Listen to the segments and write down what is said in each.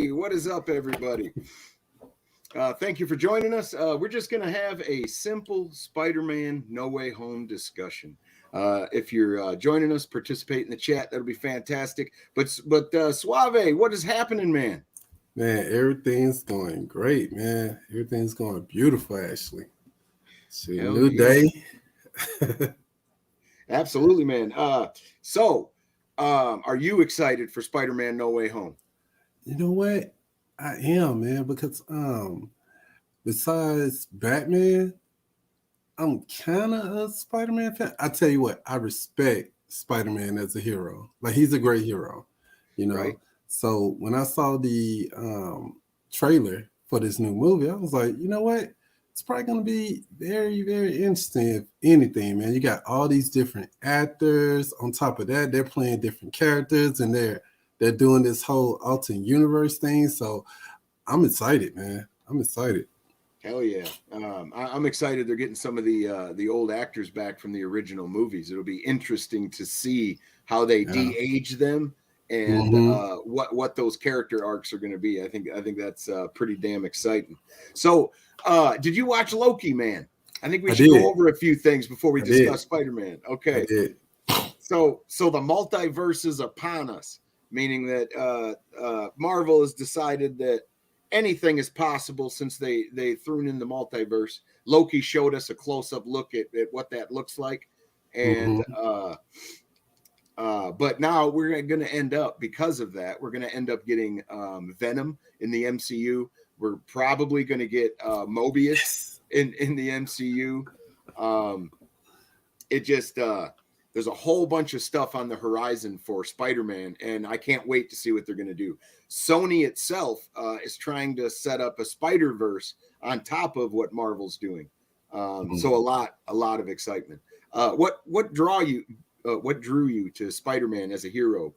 Hey, what is up, everybody? Thank you for joining us. We're just going to have a simple Spider-Man No Way Home discussion. If you're joining us, participate in the chat. That'll be fantastic. But Suave, what is happening, man? Man, everything's going great, man. Everything's going beautiful, actually. It's a Hell new yeah. day. Absolutely, man. Are you excited for Spider-Man No Way Home? You know what? I am, man, because besides Batman, I'm kind of a Spider-Man fan. I tell you what, I respect Spider-Man as a hero. Like he's a great hero, you know. Right. So when I saw the trailer for this new movie, I was like, you know what? It's probably going to be very, very interesting. If anything, man, you got all these different actors. On top of that, they're playing different characters, and they're doing this whole alternate universe thing. So I'm excited, man. I'm excited. Hell yeah. I'm excited they're getting some of the old actors back from the original movies. It'll be interesting to see how they Yeah. de-age them and what those character arcs are going to be. I think that's pretty damn exciting. So, did you watch Loki, man? I think we should go over a few things before we discuss Spider-Man. Okay. I did. So the multiverse is upon us, meaning that Marvel has decided that anything is possible since they threw in the multiverse. Loki showed us a close-up look at what that looks like, and but now we're going to end up, because of that, we're going to end up getting Venom in the MCU. We're probably going to get Mobius in the MCU. It just there's a whole bunch of stuff on the horizon for Spider-Man, and I can't wait to see what they're going to do. Sony itself is trying to set up a Spider-Verse on top of what Marvel's doing. So a lot of excitement. What drew you to Spider-Man as a hero?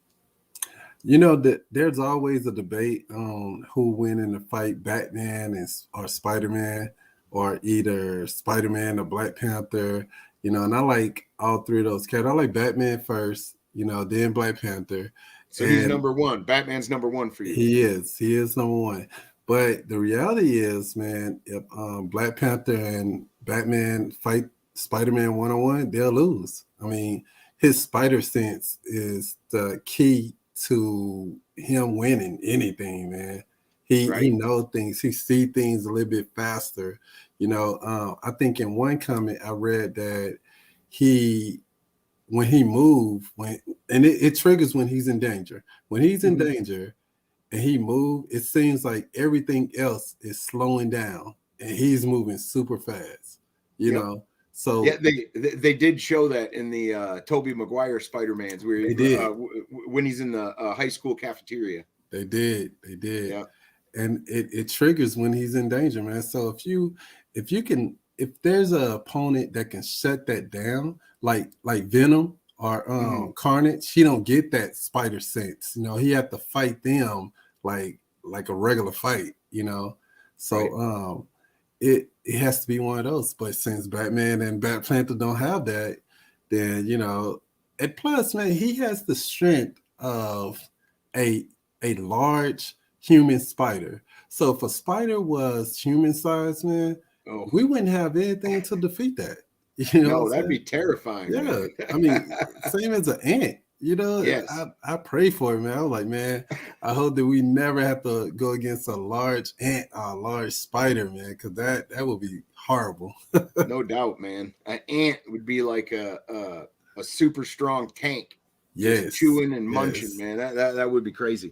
You know that there's always a debate on who win in the fight, Batman or Spider-Man, or either Spider-Man or Black Panther. You know, and I like all three of those characters. I like Batman first, you know, then Black Panther. So he's number one. Batman's number one for you. He is number one. But the reality is, man, if Black Panther and Batman fight Spider-Man one-on-one, they'll lose. I mean, his spider sense is the key to him winning anything, man. He knows things. He sees things a little bit faster. You know, I think in one comment I read that when he moves, it triggers when he's in danger. When he's in danger and he moves, it seems like everything else is slowing down and he's moving super fast. You know. So yeah, they did show that in the Tobey Maguire Spider-Mans where when he's in the high school cafeteria. They did. Yeah. And it triggers when he's in danger, man. So if there's an opponent that can shut that down, like Venom or Carnage, he don't get that spider sense. You know, he have to fight them like a regular fight, you know. So it has to be one of those. But since Batman and Black Panther don't have that, then you know, and plus, man, he has the strength of a large human spider. So if a spider was human size, man, we wouldn't have anything to defeat that. You know, no, that'd be terrifying. Yeah, man. I mean, same as an ant. You know, yes. I pray for it, man. I was like, man, I hope that we never have to go against a large ant or a large spider, man, because that would be horrible. No doubt, man. An ant would be like a super strong tank. Yes, chewing and munching, man. That would be crazy.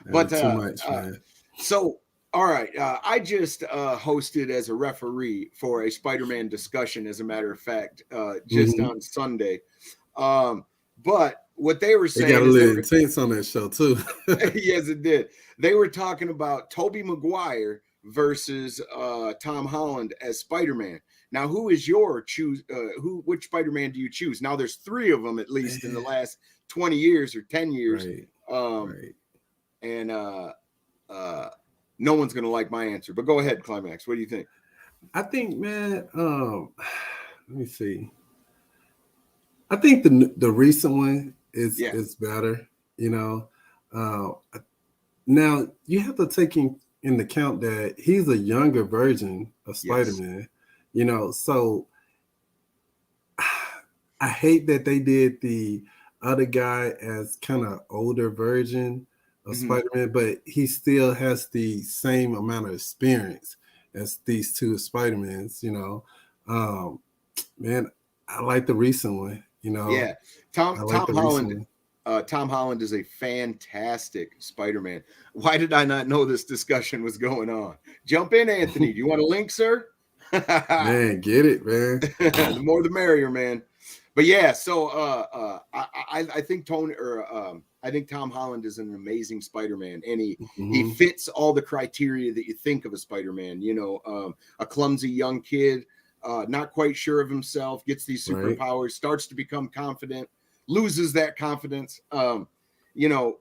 But too much, man. So, all right, I just hosted as a referee for a Spider-Man discussion, as a matter of fact, just on Sunday. But what they were saying, it got a little intense on that show too. Yes, it did. They were talking about Tobey Maguire versus Tom Holland as Spider-Man. Now, who is your choose? Which Spider-Man do you choose? Now, there's three of them at least in the last 20 years or 10 years. Right. And no one's gonna like my answer. But go ahead, Klimax. What do you think? I think, man. Let me see. I think the recent one is better. You know, Now you have to take in account that he's a younger version of Yes. Spider-Man, so I hate that they did the other guy as kind of older version of Hmm. Spider-Man, but he still has the same amount of experience as these two Spider-Mans, Man, I like the recent one, Yeah. I like Tom the recent Holland. one. Tom Holland is a fantastic Spider-Man. Why did I not know this discussion was going on? Jump in, Anthony. Do you want a link, sir? Man, get it, man. The more the merrier, man. But yeah, so I think I think Tom Holland is an amazing Spider-Man, and he Hmm. fits all the criteria that you think of a Spider-Man. A clumsy young kid, not quite sure of himself, gets these Right. superpowers, starts to become confident, loses that confidence. You know,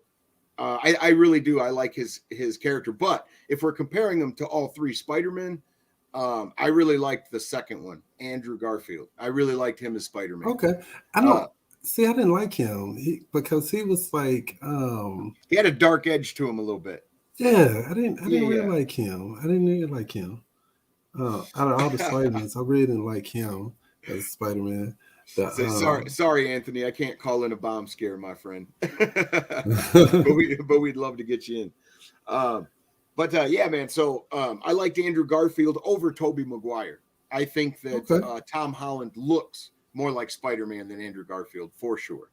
I really do. I like his character, but if we're comparing him to all three Spider-Men, I really liked the second one, Andrew Garfield. I really liked him as Spider-Man. Okay. I Uh, don't see. I didn't like him because he was like, he had a dark edge to him a little bit. yeah. I didn't really Yeah. like him. I didn't really like him. Out of all the Spider-Mans, I really didn't like him as Spider-Man. The Say sorry, Anthony. I can't call in a bomb scare, my friend. but we'd love to get you in. Um, but yeah, man. So I liked Andrew Garfield over Tobey Maguire. I think that Okay. Tom Holland looks more like Spider-Man than Andrew Garfield for sure.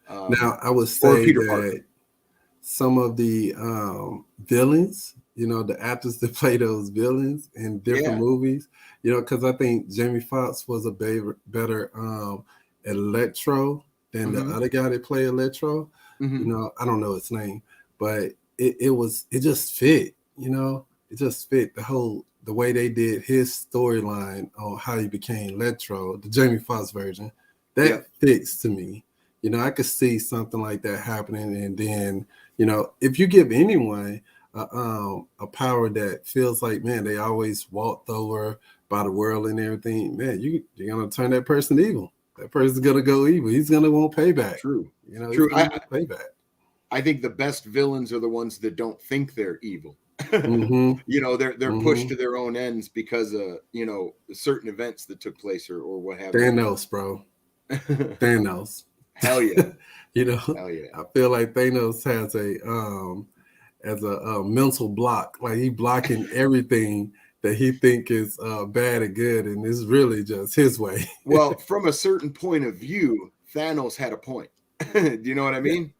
Now I would Or say Peter Parker. that some of the villains, the actors that play those villains in different Yeah. movies, because I think Jamie Foxx was a better Electro than the Hmm. other guy that played Electro. Hmm. I don't know his name, but it just fit. It just fit the way they did his storyline on how he became Electro, the Jamie Foxx version. That Yep. fits to me. I could see something like that happening, and then if you give anyone a power that feels like, man, they always walked over by the world and everything, man, you're gonna turn that person evil. That person's gonna go evil. He's gonna want payback. True. He's True. gonna want payback. I think the best villains are the ones that don't think they're evil. Mm-hmm. They're pushed Mm-hmm. to their own ends because of certain events that took place or what have you. Thanos, bro. Thanos. Hell yeah. Hell yeah. I feel like Thanos has a mental block. Like he blocking everything that he think is bad and good, and it's really just his way. Well, from a certain point of view, Thanos had a point. Do you know what I Yeah, mean?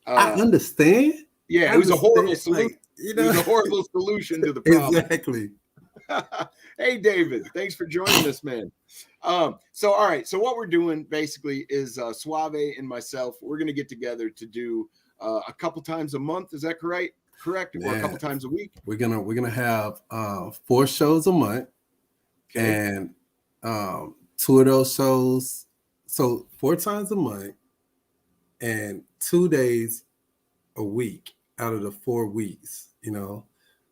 I Uh, understand. yeah, I it was a horrible understand. solution. It was a horrible solution to the problem. Exactly. Hey, David, thanks for joining us, man. So, all right. So, what we're doing basically is Suave and myself, we're going to get together to do a couple times a month. Is that correct? Correct? Or a couple Man, times a week? we're gonna have 4 shows a month, Okay. and 2 of those shows, so 4 times a month and 2 days a week out of the 4 weeks.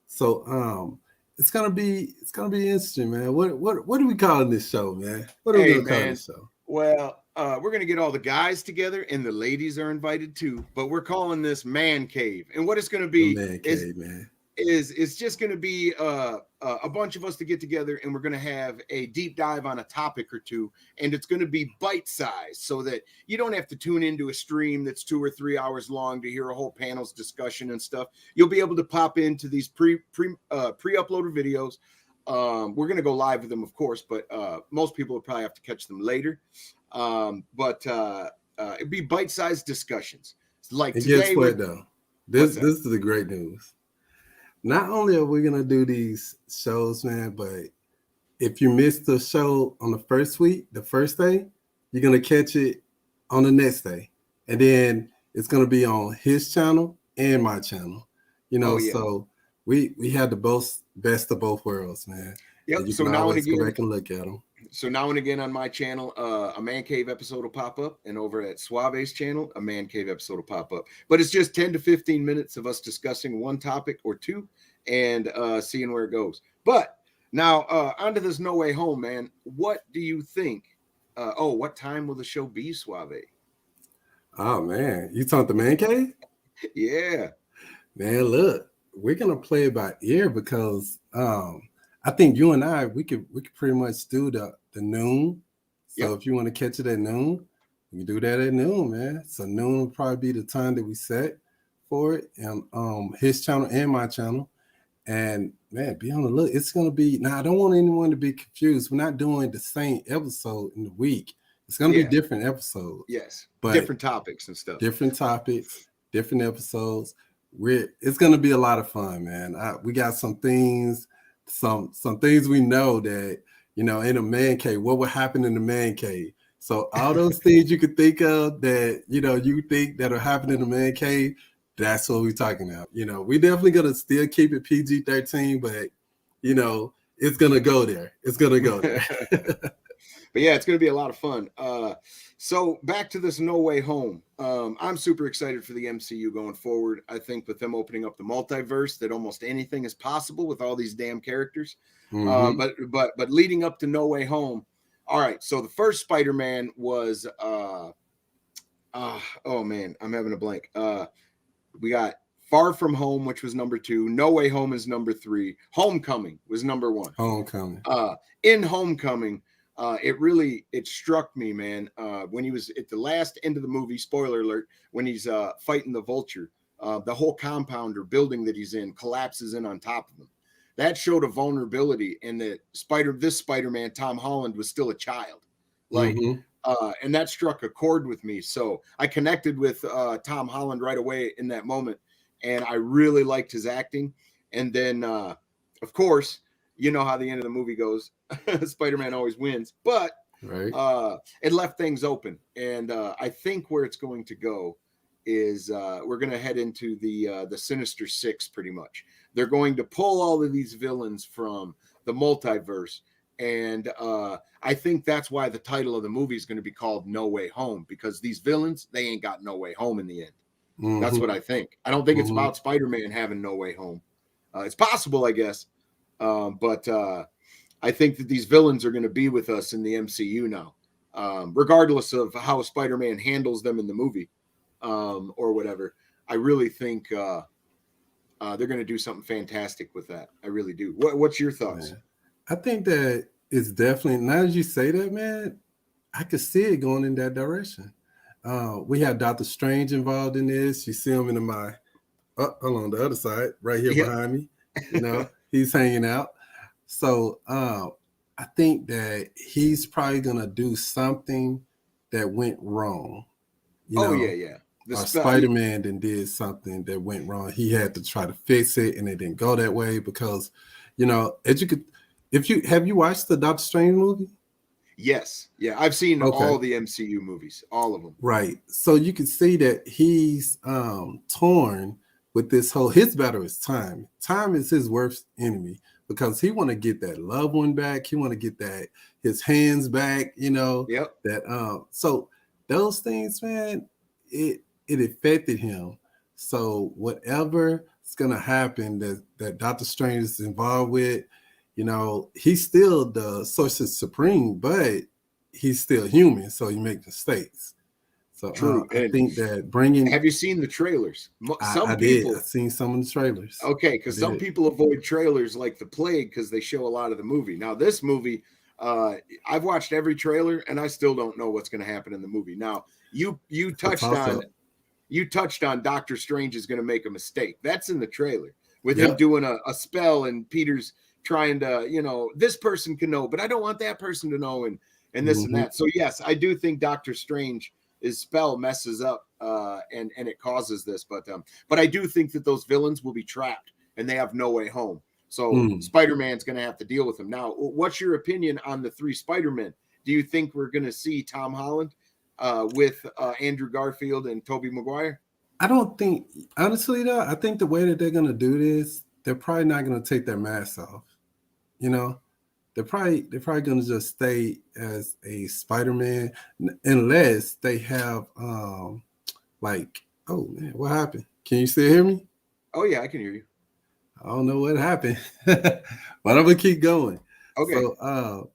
So it's gonna be interesting, man. What are we calling this show, man? What are we Hey, gonna call man. this show? Well, we're going to get all the guys together and the ladies are invited too, but we're calling this Man Cave. And what it's going to The be man is cave, man. is it's just going to be a bunch of us to get together and we're going to have a deep dive on a topic or two, and it's going to be bite sized so that you don't have to tune into a stream that's 2 or 3 hours long to hear a whole panel's discussion and stuff. You'll be able to pop into these pre-uploaded videos. We're going to go live with them, of course, but most people will probably have to catch them later. But it'd be bite-sized discussions like And guess today. what though? What's This that? is the great news. Not only are we gonna do these shows, man, but if you missed the show on the first week, the first day, you're gonna catch it on the next day, and then it's gonna be on his channel and my channel. Oh yeah. So we had the both best of both worlds, man, and Yep. you can always go back and look at them. So now and again on my channel, a Man Cave episode will pop up, and over at Suave's channel, a Man Cave episode will pop up. But it's just 10 to 15 minutes of us discussing one topic or two and seeing where it goes. But now onto this No Way Home, man. What do you think? What time will the show be, Suave? Oh man, you talking the man cave? Yeah. Man, look, we're gonna play it by ear because I think you and I we could pretty much do the noon. So Yep. if you want to catch it at noon, we can do that at noon, man. So noon will probably be the time that we set for it, and his channel and my channel. And man, be on the look. It's gonna be now. I don't want anyone to be confused. We're not doing the same episode in the week. It's gonna be Yeah. different episodes, Yes. but Different topics and stuff. different topics, different episodes. It's gonna be a lot of fun, man. We got some things, some things we know that in a man cave. What would happen in the man cave? So all those things you could think of that you think that are happening in the man cave. That's what we're talking about. We definitely gonna still keep it PG-13, but it's gonna go there. It's gonna go there. But yeah, it's going to be a lot of fun. So back to this No Way Home. I'm super excited for the MCU going forward. I think with them opening up the multiverse, that almost anything is possible with all these damn characters. Mm-hmm. But leading up to No Way Home, all right. So the first Spider-Man was oh man, I'm having a blank. We got Far From Home, which was number 2. No Way Home is number 3. Homecoming was number 1. Homecoming. In Homecoming, it struck me, man, when he was at the last end of the movie, spoiler alert, when he's fighting the Vulture, the whole compound or building that he's in collapses in on top of him. That showed a vulnerability, and that this Spider-Man, Tom Holland, was still a child. Like, Mm-hmm. and that struck a chord with me. So I connected with Tom Holland right away in that moment, and I really liked his acting. And then, of course, you know how the end of the movie goes. Spider-Man always wins, but Right. it left things open. And I think where it's going to go is we're going to head into the Sinister Six pretty much. They're going to pull all of these villains from the multiverse. And I think that's why the title of the movie is going to be called No Way Home, because these villains, they ain't got no way home in the end. Mm-hmm. That's what I think. I don't think it's Mm-hmm. about Spider-Man having no way home. It's possible, I guess. But I think that these villains are going to be with us in the MCU now, regardless of how Spider-Man handles them in the movie or whatever. I really think they're going to do something fantastic with that. I really do. What's your thoughts? Man. I think that it's definitely, now as you say that, man, I could see it going in that direction. We have Doctor Strange involved in this. You see him on the other side, right here behind me. He's hanging out. So I think that he's probably gonna do something that went wrong. Yeah. Spider-Man then did something that went wrong. He had to try to fix it, and it didn't go that way because, as you could, have you watched the Doctor Strange movie? Yes. Yeah, I've seen all the MCU movies, all of them. Right. So you can see that he's torn with this whole, his battle is time. Time is his worst enemy because he want to get that loved one back. He want to get his hands back, Yep. that so those things, man, it affected him. So whatever is gonna happen that Doctor Strange is involved with, he's still the Sorcerer Supreme, but he's still human, so he makes mistakes. So true. I think that bringing. Have you seen the trailers? I did. I've seen some of the trailers. Okay, because some people avoid trailers like the plague because they show a lot of the movie. Now, this movie, I've watched every trailer and I still don't know what's going to happen in the movie. Now, you touched on Doctor Strange is going to make a mistake. That's in the trailer with him doing a spell and Peter's trying to, this person can know, but I don't want that person to know, and this and that. So yes, I do think Doctor Strange, his spell messes up and it causes this, but I do think that those villains will be trapped and they have no way home. So Spider-Man's going to have to deal with them. Now, what's your opinion on the 3 Spider-Men? Do you think we're going to see Tom Holland with Andrew Garfield and Tobey Maguire? I don't think, honestly though, I think the way that they're going to do this, they're probably not going to take their masks off. They're probably going to just stay as a Spider-Man unless they have oh man, what happened? Can you still hear me? Oh yeah, I can hear you. I don't know what happened, but I'm gonna keep going. Okay. So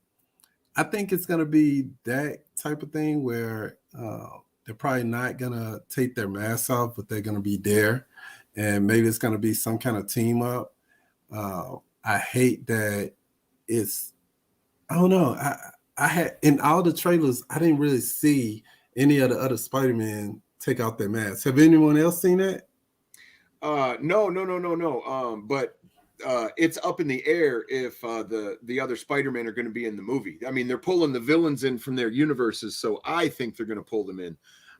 I think it's gonna be that type of thing where they're probably not gonna take their masks off, but they're gonna be there. and maybe it's going to be some kind of team up. I hate that it's, I don't know. I had in all the trailers, I didn't really see any of the other Spider-Man take out their masks. Have anyone else seen that? No. But it's up in the air if the other Spider-Man are going to be in the movie. I mean, they're pulling the villains in from their universes, so I think they're going to pull them in.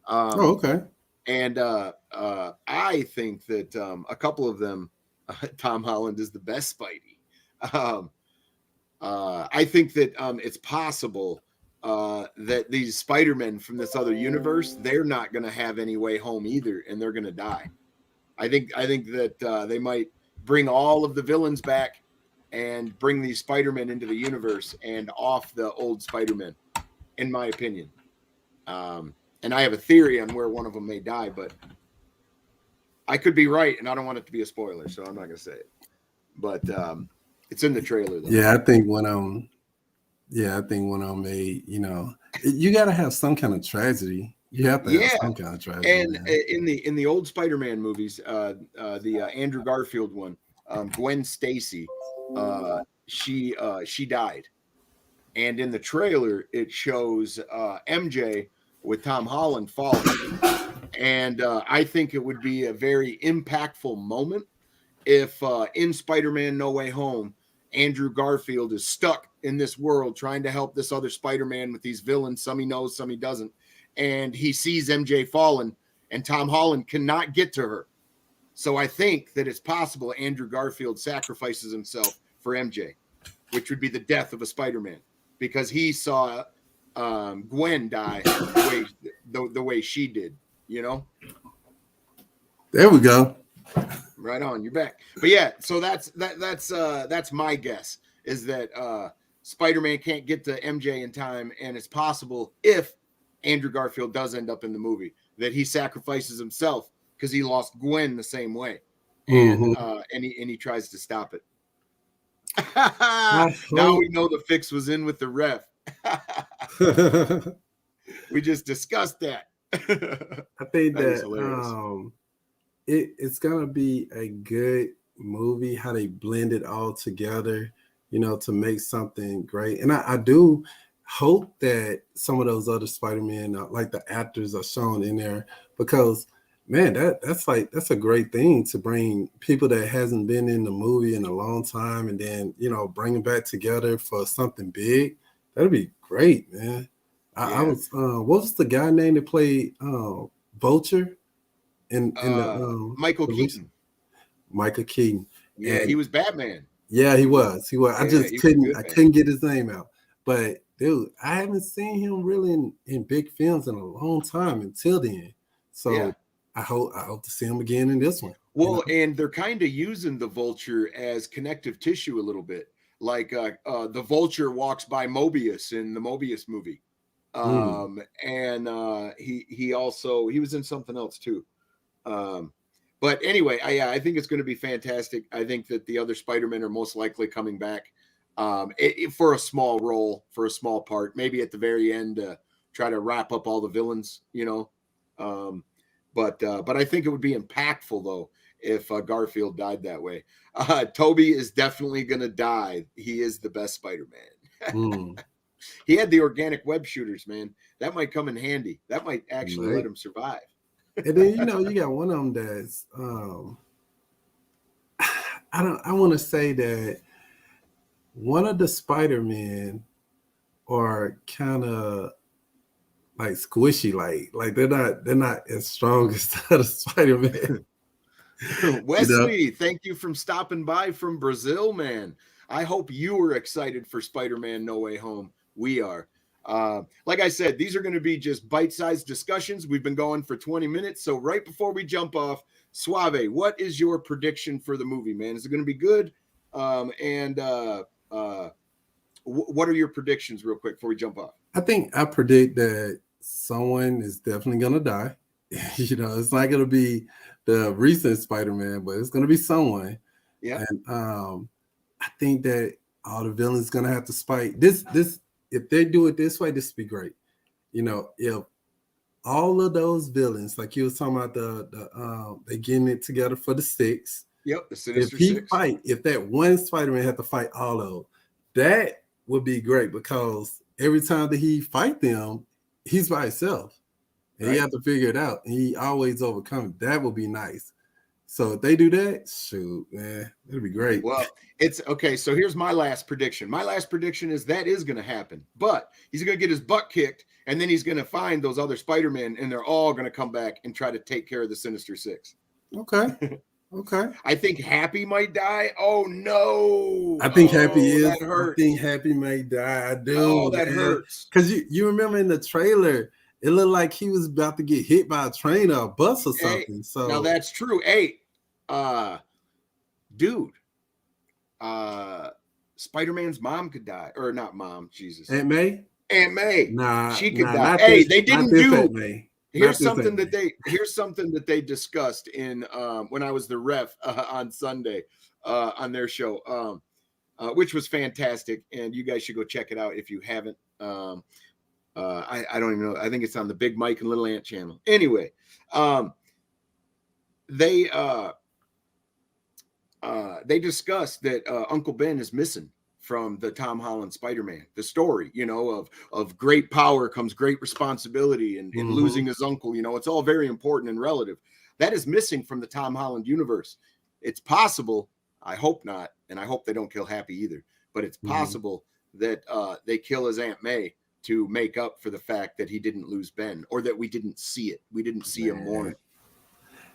Oh, okay. And I think that a couple of them, Tom Holland is the best Spidey. I think that it's possible that these Spider-Men from this other universe, they're not going to have any way home either, and they're going to die. I think that they might bring all of the villains back and bring these Spider-Men into the universe and off the old Spider-Men, in my opinion. And I have a theory on where one of them may die, but I could be right, and I don't want it to be a spoiler, so I'm not going to say it. But it's in the trailer, though. Yeah, I think when I'm made, you got to have some kind of tragedy. You have to have some kind of tragedy. And in the old Spider-Man movies, the Andrew Garfield one, Gwen Stacy, she died, and in the trailer it shows MJ with Tom Holland falling, and I think it would be a very impactful moment if in Spider-Man No Way Home, Andrew Garfield is stuck in this world trying to help this other Spider-Man with these villains. Some he knows, some he doesn't. And he sees MJ fallen, and Tom Holland cannot get to her. So I think that it's possible Andrew Garfield sacrifices himself for MJ, which would be the death of a Spider-Man, because he saw Gwen die the way she did, There we go. Right on, you're back. But yeah, so that's my guess, is that Spider-Man can't get to MJ in time, and it's possible, if Andrew Garfield does end up in the movie, that he sacrifices himself because he lost Gwen the same way, and he tries to stop it. Now we know the fix was in with the ref. We just discussed that. I think that it's gonna be a good movie, how they blend it all together, to make something great. And I do hope that some of those other Spider-Man, like the actors, are shown in there, because man, that's a great thing to bring people that hasn't been in the movie in a long time, and then bring them back together for something big. That'd be great, man. I was what was the guy name that played Vulture in the Michael Keaton. Michael Keaton. Yeah, and he was Batman. Yeah, he was. Yeah, I just couldn't get his name out. But dude, I haven't seen him really in big films in a long time until then. So I hope to see him again in this one. Well, and they're kind of using the Vulture as connective tissue a little bit. Like the Vulture walks by Mobius in the Mobius movie. And he was in something else too. But anyway, I think it's going to be fantastic. I think that the other Spider-Men are most likely coming back for a small role, for a small part, maybe at the very end, try to wrap up all the villains, but I think it would be impactful though if Garfield died that way. Toby is definitely going to die. He is the best Spider-Man. He had the organic web shooters, man. That might come in handy. That might actually let him survive. And then you got one of them that's I want to say that one of the Spider-Men are kind of like squishy, like they're not as strong as the other Spider-Man. Wesley, thank you for stopping by from Brazil, man. I hope you were excited for Spider-Man No Way Home. We are. Like I said, these are going to be just bite-sized discussions. We've been going for 20 minutes. So right before we jump off, Suave, what is your prediction for the movie, man? Is it going to be good? What are your predictions real quick before we jump off? I predict that someone is definitely going to die. It's not going to be the recent Spider-Man, but it's going to be someone. Yeah. And I think that all the villains going to have to fight. This if they do it this way, this would be great. If all of those villains, like you was talking about they getting it together for the six. Yep, the If Sinister he Six. fight, if that one Spider-Man had to fight all of them, that would be great because every time that he fight them, he's by himself. And Right. you have to figure it out. And he always overcome it. That would be nice. So if they do that, shoot, man, it'd be great. Well, it's okay. So here's my last prediction. My last prediction is that is going to happen, but he's going to get his butt kicked, and then he's going to find those other Spider-Men, and they're all going to come back and try to take care of the Sinister Six. Okay. Okay. I think Happy might die. Oh no! I think Happy is. That hurts. I think Happy may die. I do. Oh, that hurts. Because you remember in the trailer, it looked like he was about to get hit by a train or a bus or something. So now that's true. Hey, dude, Spider-Man's mom could die, or not mom. Jesus, Aunt May. Aunt May. Nah, she could nah, die. They didn't do. do. Aunt May. Here's something that they discussed in when I was the ref on Sunday on their show, which was fantastic, and you guys should go check it out if you haven't. I don't even know. I think it's on the Big Mike and Little Ant channel. Anyway, they discussed that Uncle Ben is missing from the Tom Holland Spider-Man, the story, of great power comes great responsibility, and losing his uncle, it's all very important and relative. That is missing from the Tom Holland universe. It's possible, I hope not, and I hope they don't kill Happy either, but it's possible that they kill his Aunt May to make up for the fact that he didn't lose Ben, or that we didn't see it. We didn't see him mourn.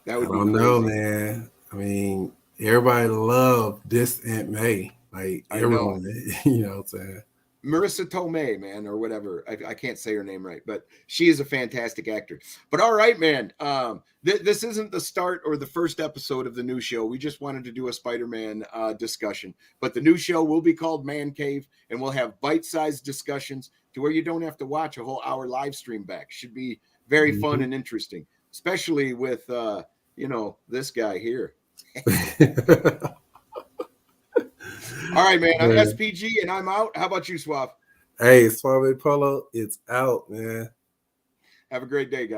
That would be crazy. Know, man. I mean, everybody loved this Aunt May. Like everyone, you know what I'm saying? Marissa Tomei, man, or whatever. I can't say her name right, but she is a fantastic actor. But all right, man. This isn't the start or the first episode of the new show. We just wanted to do a Spider-Man discussion. But the new show will be called Man Cave, and we'll have bite-sized discussions to where you don't have to watch a whole hour live stream back. Should be very fun and interesting, especially with this guy here. All right, man. I'm SPG and I'm out. How about you, Suave? Hey, Suave Polo, it's out, man. Have a great day, guys.